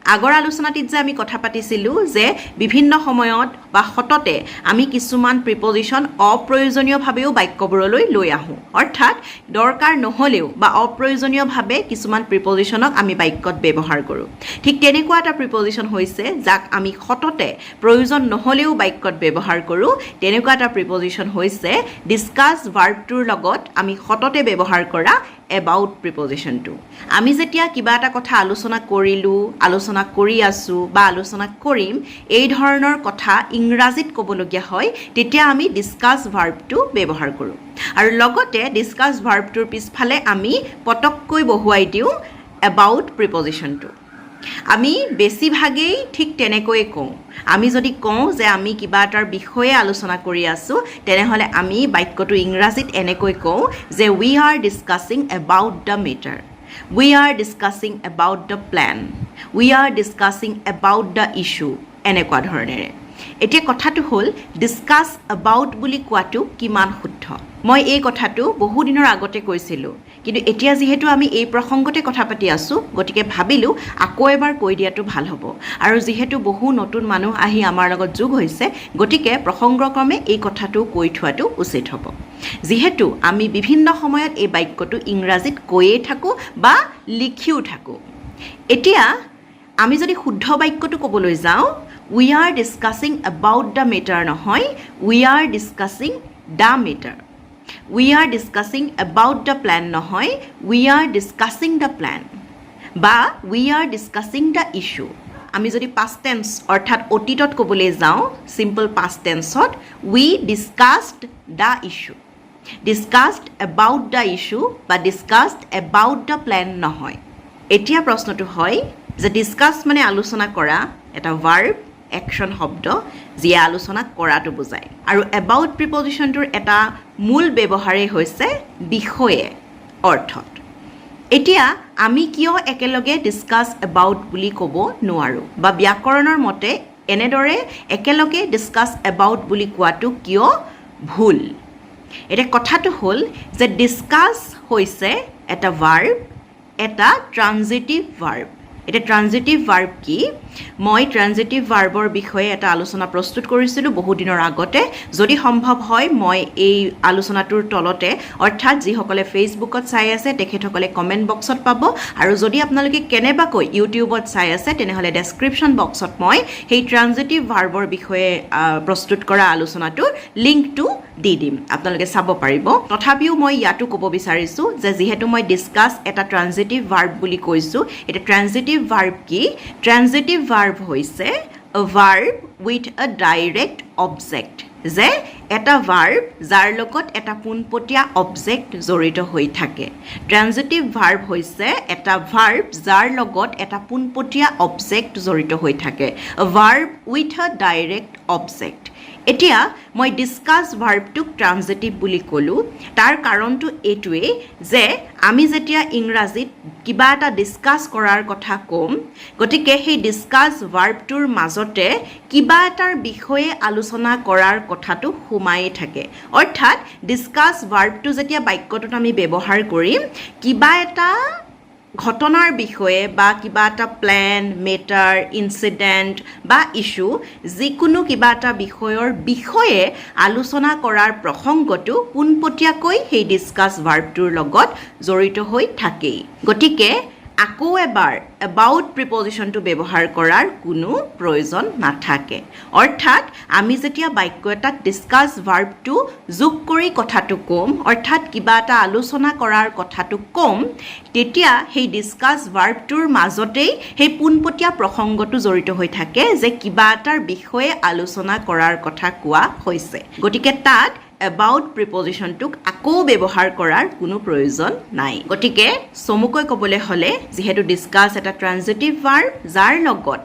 আগৰ আলোচনাটিত যে আমি কথা পাতিছিলোঁ যে বিভিন্ন সময়ত বা সততে আমি কিছুমান প্ৰিপজিশ্যন অপ্ৰয়োজনীয়ভাৱেও বাক্যবোৰলৈ লৈ আহোঁ অৰ্থাৎ দৰকাৰ নহ'লেও বা অপ্ৰয়োজনীয়ভাৱে কিছুমান প্ৰিপজিশ্যনক আমি বাক্যত ব্যৱহাৰ কৰোঁ ঠিক তেনেকুৱা এটা প্ৰিপজিশ্যন হৈছে যাক আমি সততে প্ৰয়োজন নহ'লেও বাক্যত ব্যৱহাৰ কৰোঁ তেনেকুৱা এটা প্ৰিপজিশ্যন হৈছে ডিছকাছ ভাৰ্বটোৰ লগত আমি সততে ব্যৱহাৰ কৰা about প্ৰিপজিশ্যনটো আমি যেতিয়া কিবা এটা কথা আলোচনা কৰিলোঁ আলোচনা কৰি আছোঁ বা আলোচনা কৰিম এই ধৰণৰ কথা ইংৰাজীত ক'বলগীয়া হয় তেতিয়া আমি ডিছকাছ ভাৰ্বটো ব্যৱহাৰ কৰোঁ আৰু লগতে ডিছকাছ ভাৰ্বটোৰ পিছফালে আমি পটককৈ বহুৱাই দিওঁ about প্ৰিপজিশ্যনটো আমি বেছিভাগেই ঠিক তেনেকৈয়ে কওঁ আমি যদি কওঁ যে আমি কিবা এটাৰ বিষয়ে আলোচনা কৰি আছোঁ তেনেহ'লে আমি বাক্যটো ইংৰাজীত এনেকৈ কওঁ যে we are discussing about the matter we are discussing about the plan we are discussing about the issue এনেকুৱা ধৰণেৰে এতিয়া কথাটো হ'ল ডিছকাছ এবাউট বুলি কোৱাটো কিমান শুদ্ধ মই এই কথাটো বহুদিনৰ আগতে কৈছিলোঁ কিন্তু এতিয়া যিহেতু আমি এই প্ৰসংগতে কথা পাতি আছোঁ গতিকে ভাবিলোঁ আকৌ এবাৰ কৈ দিয়াটো ভাল হ'ব আৰু যিহেতু বহু নতুন মানুহ আহি আমাৰ লগত যোগ হৈছে গতিকে প্ৰসংগক্ৰমে এই কথাটো কৈ থোৱাটো উচিত হ'ব যিহেতু আমি বিভিন্ন সময়ত এই বাক্যটো ইংৰাজীত কৈয়ে থাকোঁ বা লিখিও থাকোঁ এতিয়া আমি যদি শুদ্ধ বাক্যটো ক'বলৈ যাওঁ we are discussing about the matter নহয় we are discussing the matter we are discussing about the plane নহয় we are discussing the plane বা we are discussing the issue আমি যদি পাষ্ট টেন্স অৰ্থাৎ অতীতত ক'বলৈ যাওঁ চিম্পল পাষ্ট টেন্সত we discussed the issue discussed about the issue বা ডিছকাছড এবাউট দ্য প্লেন নহয় এতিয়া প্ৰশ্নটো হয় যে ডিছকাছ মানে আলোচনা কৰা এটা ভাৰ্ব একশ্যন শব্দ যিয়ে আলোচনা কৰাটো বুজায় আৰু এবাউট প্ৰিপজিশ্যনটোৰ এটা মূল ব্যৱহাৰেই হৈছে বিষয়ে অৰ্থত এতিয়া আমি কিয় একেলগে ডিছকাছ এবাউট বুলি ক'ব নোৱাৰোঁ বা ব্যাকৰণৰ মতে এনেদৰে একেলগে ডিছকাছ এবাউট বুলি কোৱাটো কিয় ভুল এতিয়া কথাটো হ'ল যে ডিছকাছ হৈছে এটা ভাৰ্ব এটা ট্ৰানজিটিভ ভাৰ্ব এটা ট্ৰানজিটিভ ভাৰ্ব কি মই ট্ৰানজিটিভ ভাৰ্বৰ বিষয়ে এটা আলোচনা প্ৰস্তুত কৰিছিলোঁ বহুদিনৰ আগতে যদি সম্ভৱ হয় মই এই আলোচনাটোৰ তলতে অৰ্থাৎ যিসকলে ফেচবুকত চাই আছে তেখেতসকলে কমেণ্ট বক্সত পাব আৰু যদি আপোনালোকে কেনেবাকৈ ইউটিউবত চাই আছে তেনেহ'লে ডেছক্ৰিপশ্যন বক্সত মই সেই ট্ৰানজিটিভ ভাৰ্বৰ বিষয়ে প্ৰস্তুত কৰা আলোচনাটোৰ লিংকটো দি দিম আপোনালোকে চাব পাৰিব তথাপিও মই ইয়াতো ক'ব বিচাৰিছোঁ যে যিহেতু মই ডিছকাছ এটা ট্ৰানজিটিভ ভাৰ্ব বুলি কৈছোঁ এটা ট্ৰানজিটিভ ভাৰ্ব কি ট্ৰানজিটিভ ভাৰ্ব হৈছে a verb with a direct object যে এটা ভাৰ্ব যাৰ লগত এটা পোনপটীয়া অবজেক্ট জড়িত হৈ থাকে ট্ৰানজিটিভ ভাৰ্ব হৈছে এটা ভাৰ্ব যাৰ লগত এটা পোনপটীয়া অবজেক্ট জড়িত হৈ থাকে a verb with a direct object এতিয়া মই ডিছকাছ ভাৰ্বটোক ট্ৰানজিটিভ বুলি ক'লোঁ তাৰ কাৰণটো এইটোৱেই যে আমি যেতিয়া ইংৰাজীত কিবা এটা ডিছকাছ কৰাৰ কথা ক'ম গতিকে সেই ডিছকাছ ভাৰ্বটোৰ মাজতে কিবা এটাৰ বিষয়ে আলোচনা কৰাৰ কথাটো সোমাই থাকে অৰ্থাৎ ডিছকাছ ভাৰ্বটো যেতিয়া বাক্যটোত আমি ব্যৱহাৰ কৰিম কিবা এটা ঘটনাৰ বিষয়ে বা কিবা এটা প্লেন মেটাৰ ইনচিডেণ্ট বা ইছ্যু যিকোনো কিবা এটা বিষয়ৰ বিষয়ে আলোচনা কৰাৰ প্ৰসংগটো পোনপটীয়াকৈ সেই ডিছকাছ ভাৰ্বটোৰ লগত জড়িত হৈ থাকেই গতিকে আকৌ এবাৰ এবাউট প্ৰিপজিশ্যনটো ব্যৱহাৰ কৰাৰ কোনো প্ৰয়োজন নাথাকে অৰ্থাৎ আমি যেতিয়া বাক্য এটাত ডিছকাছ ভাৰ্বটো যোগ কৰি কথাটো ক'ম অৰ্থাৎ কিবা এটা আলোচনা কৰাৰ কথাটো ক'ম তেতিয়া সেই ডিছকাছ ভাৰ্বটোৰ মাজতেই সেই পোনপটীয়া প্ৰসংগটো জড়িত হৈ থাকে যে কিবা এটাৰ বিষয়ে আলোচনা কৰাৰ কথা কোৱা হৈছে গতিকে তাত এবাউট প্ৰিপজিশ্যনটোক আকৌ ব্যৱহাৰ কৰাৰ কোনো প্ৰয়োজন নাই গতিকে চমুকৈ ক'বলৈ হ'লে যিহেতু ডিছকাছ এটা ট্ৰানজিটিভ ভাৰ্ব যাৰ লগত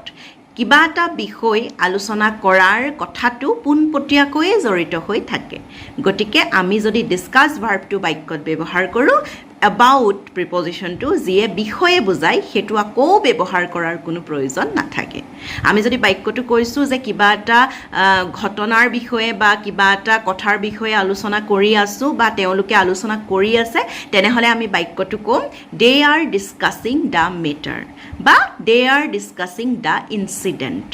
কিবা এটা বিষয় আলোচনা কৰাৰ কথাটো পোনপটীয়াকৈয়ে জড়িত হৈ থাকে গতিকে আমি যদি ডিছকাছ ভাৰ্বটো বাক্যত ব্যৱহাৰ কৰোঁ about প্ৰিপজিশ্যনটো যিয়ে বিষয়ে বুজায় সেইটো আকৌ ব্যৱহাৰ কৰাৰ কোনো প্ৰয়োজন নাথাকে আমি যদি বাক্যটো কৈছোঁ যে কিবা এটা ঘটনাৰ বিষয়ে বা কিবা এটা কথাৰ বিষয়ে আলোচনা কৰি আছোঁ বা তেওঁলোকে আলোচনা কৰি আছে তেনেহ'লে আমি বাক্যটো ক'ম they are discussing the matter বা they are discussing the incident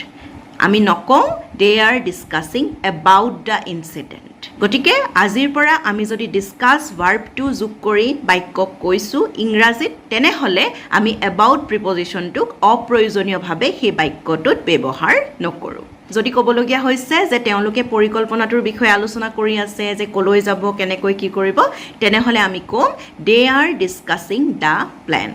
আমি নকওঁ they are discussing about the incident গতিকে আজিৰ পৰা আমি যদি ডিছকাছ ভাৰ্বটো যোগ কৰি বাক্য কৈছোঁ ইংৰাজীত তেনেহ'লে আমি এবাউট প্ৰিপজিশ্যনটোক অপ্ৰয়োজনীয়ভাৱে সেই বাক্যটোত ব্যৱহাৰ নকৰোঁ যদি ক'বলগীয়া হৈছে যে তেওঁলোকে পৰিকল্পনাটোৰ বিষয়ে আলোচনা কৰি আছে যে ক'লৈ যাব কেনেকৈ কি কৰিব তেনেহ'লে আমি ক'ম they are discussing the plane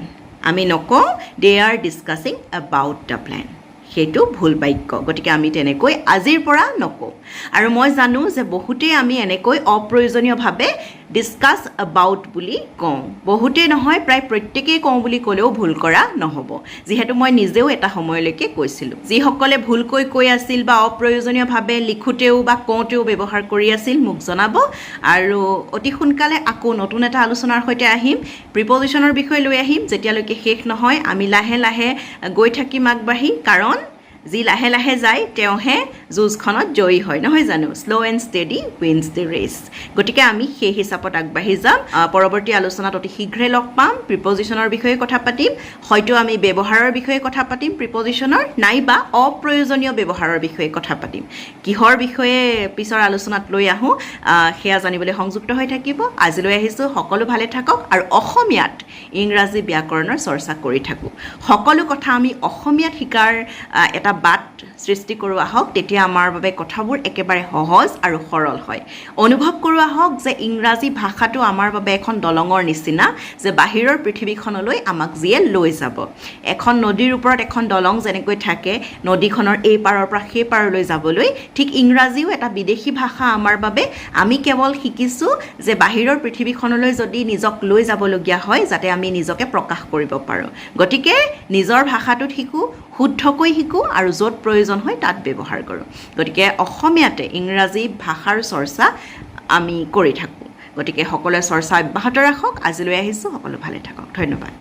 আমি নকওঁ they are discussing about the plane সেইটো ভুল বাক্য গতিকে আমি তেনেকৈ আজিৰ পৰা নকওঁ আৰু মই জানো যে বহুতেই আমি এনেকৈ অপ্ৰয়োজনীয়ভাৱে ডিছকাছ এবাউট বুলি কওঁ বহুতেই নহয় প্ৰায় প্ৰত্যেকেই কওঁ বুলি ক'লেও ভুল কৰা নহ'ব যিহেতু মই নিজেও এটা সময়লৈকে কৈছিলোঁ যিসকলে ভুলকৈ কৈ আছিল বা অপ্ৰয়োজনীয়ভাৱে লিখোঁতেও বা কওঁতেও ব্যৱহাৰ কৰি আছিল মোক জনাব আৰু অতি সোনকালে আকৌ নতুন এটা আলোচনাৰ সৈতে আহিম প্ৰিপজিশ্যনৰ বিষয়ে লৈ আহিম যেতিয়ালৈকে শেষ নহয় আমি লাহে লাহে গৈ থাকিম আগবাঢ়ি কাৰণ যি লাহে লাহে যায় তেওঁহে যুঁজখনত জয়ী হয় নহয় জানো slow' and steady wins the race গতিকে আমি সেই হিচাপত আগবাঢ়ি যাম পৰৱৰ্তী আলোচনাত অতি শীঘ্ৰে লগ পাম প্ৰিপজিশ্যনৰ বিষয়ে কথা পাতিম হয়তো আমি ব্যৱহাৰৰ বিষয়ে কথা পাতিম প্ৰিপজিশ্যনৰ নাইবা অপ্ৰয়োজনীয় ব্যৱহাৰৰ বিষয়ে কথা পাতিম কিহৰ বিষয়ে পিছৰ আলোচনাত লৈ আহোঁ সেয়া জানিবলৈ সংযুক্ত হৈ থাকিব আজিলৈ আহিছোঁ সকলো ভালে থাকক আৰু অসমীয়াত ইংৰাজী ব্যাকৰণৰ চৰ্চা কৰি থাকোঁ সকলো কথা আমি অসমীয়াত শিকাৰ এটা বাট সৃষ্টি কৰোঁ আহক তেতিয়া আমাৰ বাবে কথাবোৰ একেবাৰে সহজ আৰু সৰল হয় অনুভৱ কৰোঁ আহক যে ইংৰাজী ভাষাটো আমাৰ বাবে এখন দলঙৰ নিচিনা যে বাহিৰৰ পৃথিৱীখনলৈ আমাক যিয়ে লৈ যাব এখন নদীৰ ওপৰত এখন দলং যেনেকৈ থাকে নদীখনৰ এই পাৰৰ পৰা সেই পাৰলৈ যাবলৈ ঠিক ইংৰাজীও এটা বিদেশী ভাষা আমাৰ বাবে আমি কেৱল শিকিছোঁ যে বাহিৰৰ পৃথিৱীখনলৈ যদি নিজক লৈ যাবলগীয়া হয় যাতে আমি নিজকে প্ৰকাশ কৰিব পাৰোঁ গতিকে নিজৰ ভাষাটোত শিকোঁ শুদ্ধকৈ শিকোঁ আৰু য'ত প্ৰয়োজন হয় তাত ব্যৱহাৰ কৰোঁ গতিকে অসমীয়াতে ইংৰাজী ভাষাৰ চৰ্চা আমি কৰি থাকোঁ গতিকে সকলোৱে চৰ্চা অব্যাহত ৰাখক আজিলৈ আহিছোঁ সকলো ভালে থাকক ধন্যবাদ